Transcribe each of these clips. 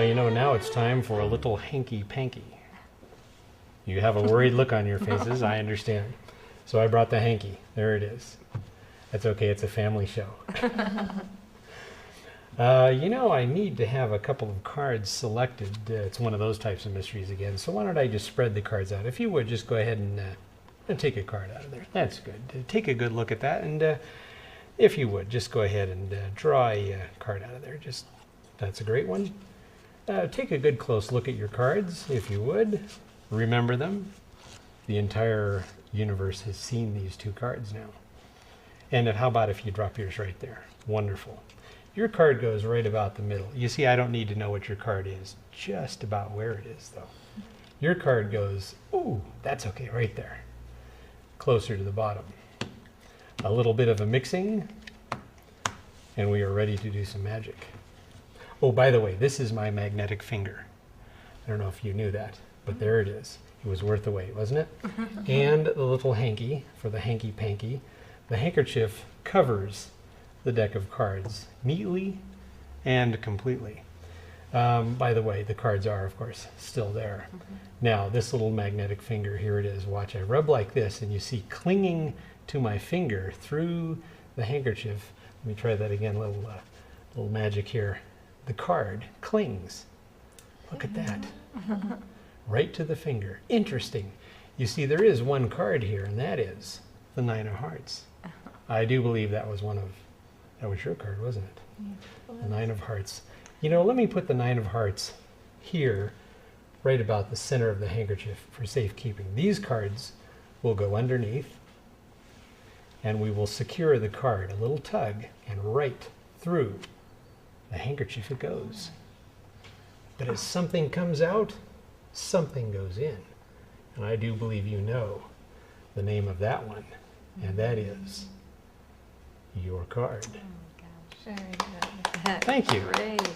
Well, you know, now it's time for a little hanky-panky. You have a worried look on your faces, I understand. So I brought the hanky. There it is. That's okay, it's a family show. You know, I need to have a couple of cards selected. It's one of those types of mysteries again. So why don't I just spread the cards out? If you would, just go ahead and take a card out of there. That's good. Take a good look at that. And if you would, just go ahead and draw a card out of there. That's a great one. Take a good close look at your cards, if you would. Remember them. The entire universe has seen these two cards now. And how about if you drop yours right there? Wonderful. Your card goes right about the middle. You see, I don't need to know what your card is, just about where it is, though. Your card goes, ooh, that's okay, right there. Closer to the bottom. A little bit of a mixing, and we are ready to do some magic. Oh, by the way, this is my magnetic finger. I don't know if you knew that, but there it is. It was worth the wait, wasn't it? And the little hanky for the hanky-panky. The handkerchief covers the deck of cards neatly and completely. By the way, the cards are, of course, still there. Now, this little magnetic finger, here it is. Watch, I rub like this, and you see clinging to my finger through the handkerchief. Let me try that again, little magic here. The card clings. Look at that. Right to the finger. Interesting. You see, there is one card here, and that is the Nine of Hearts. I do believe that was your card, wasn't it? Yeah, the Nine of Hearts. You know, let me put the Nine of Hearts here, right about the center of the handkerchief for safekeeping. These cards will go underneath, and we will secure the card, a little tug, and right through the handkerchief it goes. But as something comes out, something goes in. And I do believe you know the name of that one, and that is your card. Oh my gosh, very good. Thank you. Great.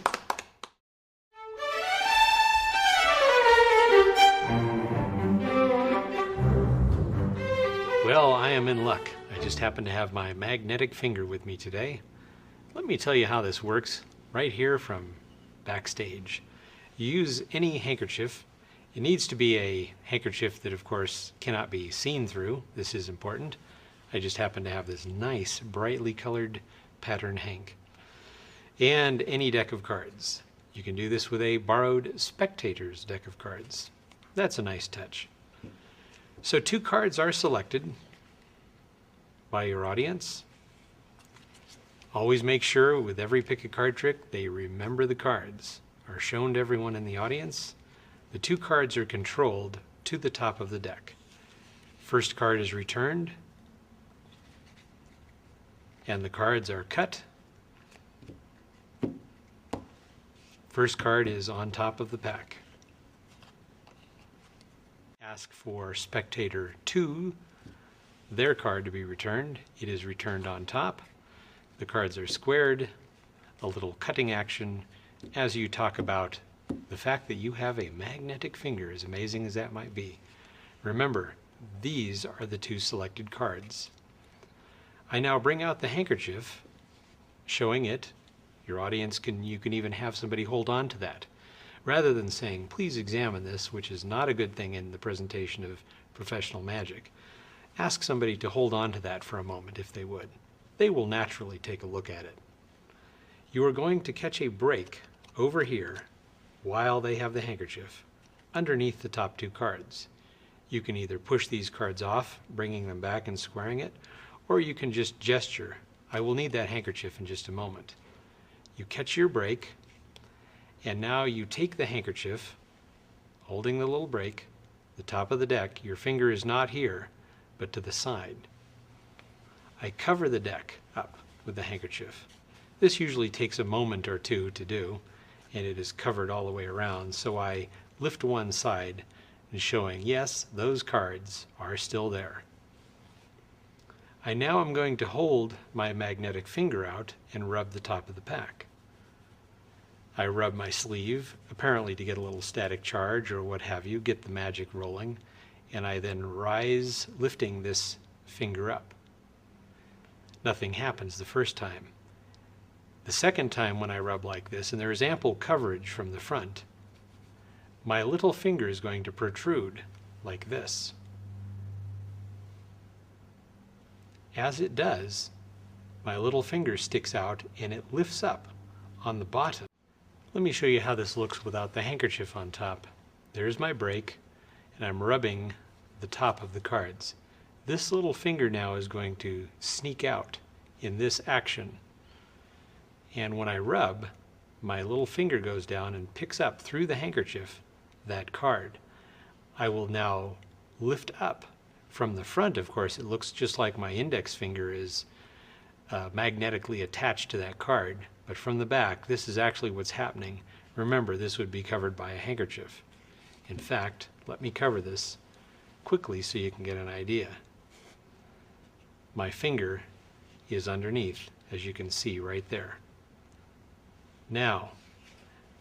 Well, I am in luck. I just happen to have my magnetic finger with me today. Let me tell you how this works right here from backstage. You use any handkerchief. It needs to be a handkerchief that, of course, cannot be seen through. This is important. I just happen to have this nice, brightly colored pattern hank. And any deck of cards. You can do this with a borrowed spectator's deck of cards. That's a nice touch. So 2 cards are selected by your audience. Always make sure with every pick a card trick, they remember the cards are shown to everyone in the audience. The 2 cards are controlled to the top of the deck. First card is returned, and the cards are cut. First card is on top of the pack. Ask for spectator 2, their card to be returned. It is returned on top. The cards are squared, a little cutting action as you talk about the fact that you have a magnetic finger, as amazing as that might be. Remember, these are the 2 selected cards. I now bring out the handkerchief, showing it. Your audience you can even have somebody hold on to that. Rather than saying, please examine this, which is not a good thing in the presentation of professional magic, ask somebody to hold on to that for a moment if they would. They will naturally take a look at it. You are going to catch a break over here while they have the handkerchief underneath the top 2 cards. You can either push these cards off, bringing them back and squaring it, or you can just gesture. I will need that handkerchief in just a moment. You catch your break, and now you take the handkerchief, holding the little break, the top of the deck. Your finger is not here, but to the side. I cover the deck up with the handkerchief. This usually takes a moment or 2 to do, and it is covered all the way around, so I lift one side and showing, yes, those cards are still there. I now am going to hold my magnetic finger out and rub the top of the pack. I rub my sleeve, apparently to get a little static charge or what have you, get the magic rolling, and I then rise, lifting this finger up. Nothing happens the first time. The second time when I rub like this, and there is ample coverage from the front, my little finger is going to protrude like this. As it does, my little finger sticks out and it lifts up on the bottom. Let me show you how this looks without the handkerchief on top. There's my break, and I'm rubbing the top of the cards. This little finger now is going to sneak out in this action. And when I rub, my little finger goes down and picks up through the handkerchief that card. I will now lift up. From the front, of course, it looks just like my index finger is magnetically attached to that card. But from the back, this is actually what's happening. Remember, this would be covered by a handkerchief. In fact, let me cover this quickly so you can get an idea. My finger is underneath, as you can see right there. Now,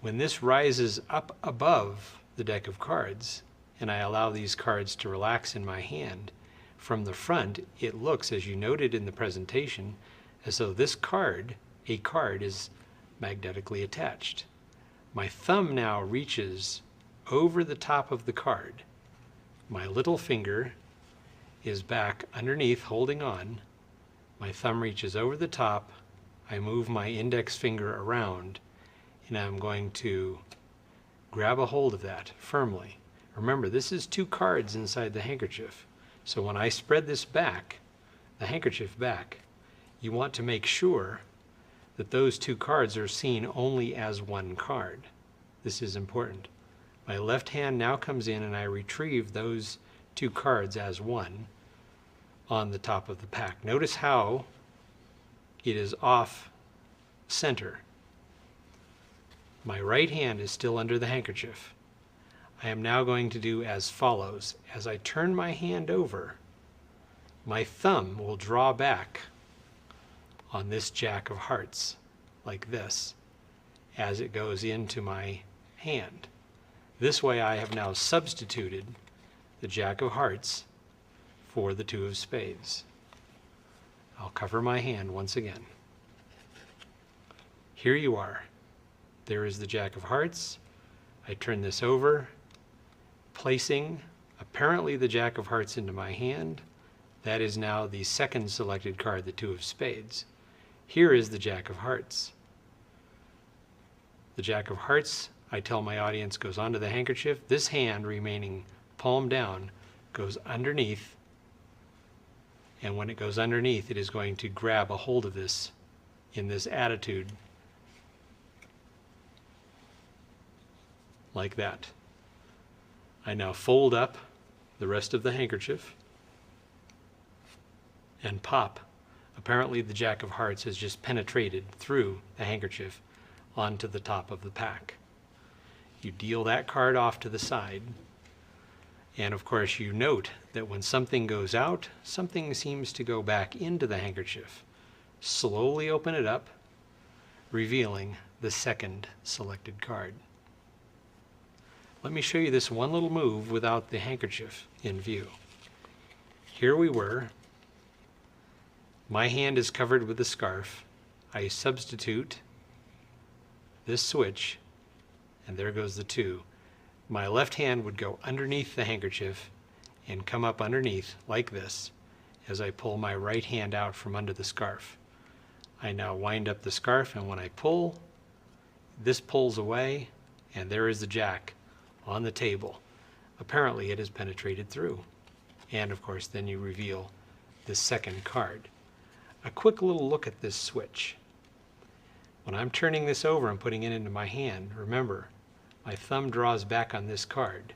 when this rises up above the deck of cards, and I allow these cards to relax in my hand, from the front, it looks, as you noted in the presentation, as though this card, a card, is magnetically attached. My thumb now reaches over the top of the card. My little finger is back underneath, holding on. My thumb reaches over the top. I move my index finger around, and I'm going to grab a hold of that firmly. Remember, this is two cards inside the handkerchief. So when I spread this back, the handkerchief back, you want to make sure that those two cards are seen only as one card. This is important. My left hand now comes in and I retrieve those two cards as one on the top of the pack. Notice how it is off center. My right hand is still under the handkerchief. I am now going to do as follows. As I turn my hand over, my thumb will draw back on this Jack of Hearts, like this, as it goes into my hand. This way I have now substituted the Jack of Hearts for the Two of Spades. I'll cover my hand once again. Here you are. There is the Jack of Hearts. I turn this over, placing apparently the Jack of Hearts into my hand. That is now the second selected card, the Two of Spades. Here is the Jack of Hearts. The Jack of Hearts, I tell my audience, goes onto the handkerchief. This hand, remaining palm down, goes underneath. And when it goes underneath, it is going to grab a hold of this in this attitude, like that. I now fold up the rest of the handkerchief and pop. Apparently the Jack of Hearts has just penetrated through the handkerchief onto the top of the pack. You deal that card off to the side, and of course you note that when something goes out, something seems to go back into the handkerchief. Slowly open it up, revealing the second selected card. Let me show you this one little move without the handkerchief in view. Here we were. My hand is covered with the scarf. I substitute this switch, and there goes the two. My left hand would go underneath the handkerchief and come up underneath like this as I pull my right hand out from under the scarf. I now wind up the scarf, and when I pull, this pulls away, and there is the Jack on the table. Apparently it has penetrated through. And of course then you reveal this second card. A quick little look at this switch. When I'm turning this over and putting it into my hand, remember, my thumb draws back on this card,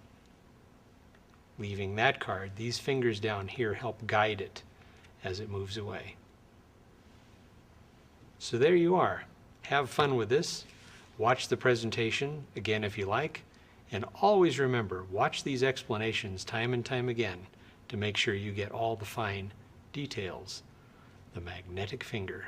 leaving that card. These fingers down here help guide it as it moves away. So there you are. Have fun with this. Watch the presentation again if you like. And always remember, watch these explanations time and time again to make sure you get all the fine details. The magnetic finger.